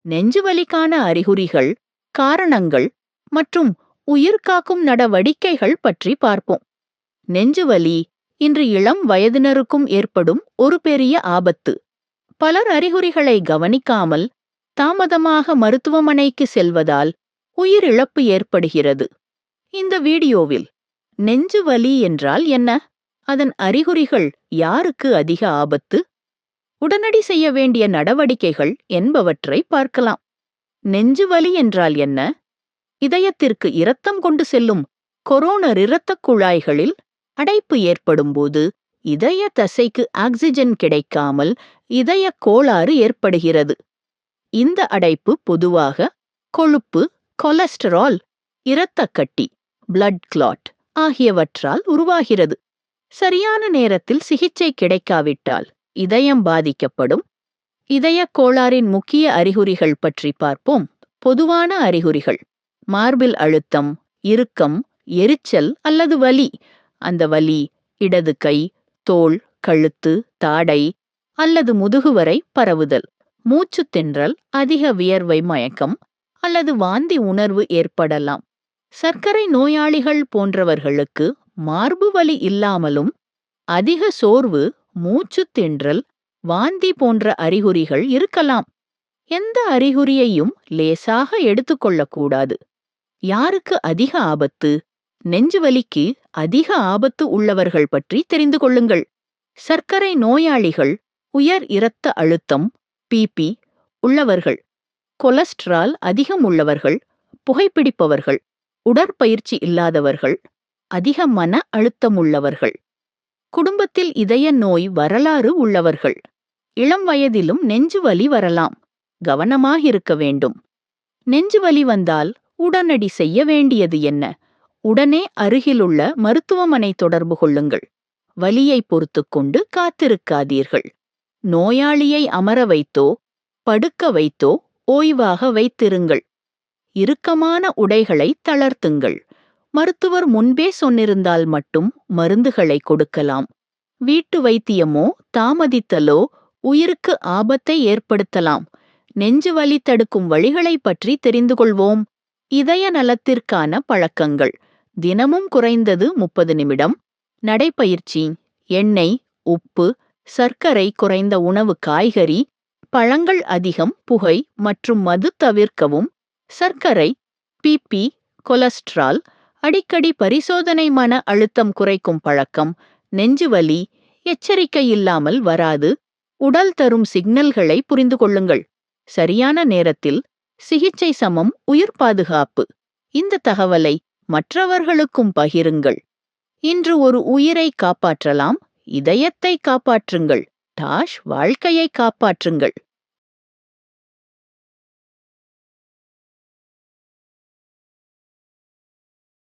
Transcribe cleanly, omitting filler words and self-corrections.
நெஞ்சுவலிக்கான அறிகுறிகள், காரணங்கள் மற்றும் உயிர்காக்கும் நடவடிக்கைகள் பற்றி பார்ப்போம். நெஞ்சுவலி இன்று இளம் வயதினருக்கும் ஏற்படும் ஒரு பெரிய ஆபத்து. பலர் அறிகுறிகளை கவனிக்காமல் தாமதமாக மருத்துவமனைக்கு செல்வதால் உயிரிழப்பு ஏற்படுகிறது. இந்த வீடியோவில் நெஞ்சுவலி என்றால் என்ன, அதன் அறிகுறிகள் யாருக்கு அதிக ஆபத்து, உடனடி செய்ய வேண்டிய நடவடிக்கைகள் என்பவற்றை பார்க்கலாம். நெஞ்சுவலி என்றால் என்ன? இதயத்திற்கு இரத்தம் கொண்டு செல்லும் கொரோனர் இரத்தக் குழாய்களில் அடைப்பு ஏற்படும்போது இதய தசைக்கு ஆக்சிஜன் கிடைக்காமல் இதய கோளாறு ஏற்படுகிறது. இந்த அடைப்பு பொதுவாக கொழுப்பு, கொலஸ்டரால், இரத்தக்கட்டி, பிளட் கிளாட் ஆகியவற்றால் உருவாகிறது. சரியான நேரத்தில் சிகிச்சை கிடைக்காவிட்டால் இதயம் பாதிக்கப்படும். இதய கோளாறின் முக்கிய அறிகுறிகள் பற்றி பார்ப்போம். பொதுவான அறிகுறிகள்: மார்பில் அழுத்தம், இறுக்கம், எரிச்சல் அல்லது வலி. அந்த வலி இடது கை, தோள், கழுத்து, தாடை அல்லது முதுகு வரை பரவுதல். மூச்சு திணறல், அதிக வியர்வை, மயக்கம் அல்லது வாந்தி உணர்வு ஏற்படலாம். சர்க்கரை நோயாளிகள் போன்றவர்களுக்கு மார்பு வலி இல்லாமலும் அதிக சோர்வு, மூச்சு திணறல், வாந்தி போன்ற அறிகுறிகள் இருக்கலாம். எந்த அறிகுறியையும் லேசாக எடுத்துக்கொள்ளக்கூடாது. யாருக்கு அதிக ஆபத்து? நெஞ்சுவலிக்கு அதிக ஆபத்து உள்ளவர்கள் பற்றி தெரிந்து கொள்ளுங்கள். சர்க்கரை நோயாளிகள், உயர் இரத்த அழுத்தம் பிபி உள்ளவர்கள், கொலஸ்ட்ரால் அதிகம் உள்ளவர்கள், புகைப்பிடிப்பவர்கள், உடற்பயிற்சி இல்லாதவர்கள், அதிக மன அழுத்தம் உள்ளவர்கள், குடும்பத்தில் இதய நோய் வரலாறு உள்ளவர்கள். இளம் வயதிலும் நெஞ்சுவலி வரலாம். கவனமாக இருக்க வேண்டும். நெஞ்சுவலி வந்தால் உடனடி செய்ய வேண்டியது என்ன? உடனே அருகிலுள்ள மருத்துவமனை தொடர்பு கொள்ளுங்கள். வலியை பொறுத்துக்கொண்டு காத்திருக்காதீர்கள். நோயாளியை அமர வைத்தோ படுக்க வைத்தோ ஓய்வாக வைத்திருங்கள். இறுக்கமான உடைகளை தளர்த்துங்கள். மருத்துவர் முன்பே சொன்னிருந்தால் மட்டும் மருந்துகளை கொடுக்கலாம். வீட்டு வைத்தியமோ தாமதித்தலோ உயிருக்கு ஆபத்தை ஏற்படுத்தலாம். நெஞ்சுவலி தடுக்கும் வழிகளை பற்றி தெரிந்து கொள்வோம். இதய நலத்திற்கான பழக்கங்கள்: தினமும் குறைந்தது 30 நிமிடம் நடைப்பயிற்சி, எண்ணெய், உப்பு, சர்க்கரை குறைந்த உணவு, காய்கறி, பழங்கள் அதிகம், புகை மற்றும் மது தவிர்க்கவும். சர்க்கரை, பிபி, கொலஸ்ட்ரால், அடிக்கடி பரிசோதனை, மன அழுத்தம் குறைக்கும் பழக்கம். நெஞ்சுவலி எச்சரிக்கை இல்லாமல் வராது. உடல் தரும் சிக்னல்களை புரிந்து கொள்ளுங்கள். சரியான நேரத்தில் சிகிச்சை சமம் உயிர் பாதுகாப்பு. இந்த தகவலை மற்றவர்களுக்கும் பகிருங்கள். இன்று ஒரு உயிரை காப்பாற்றலாம். இதயத்தை காப்பாற்றுங்கள். டாஷ் வாழ்க்கையை காப்பாற்றுங்கள்.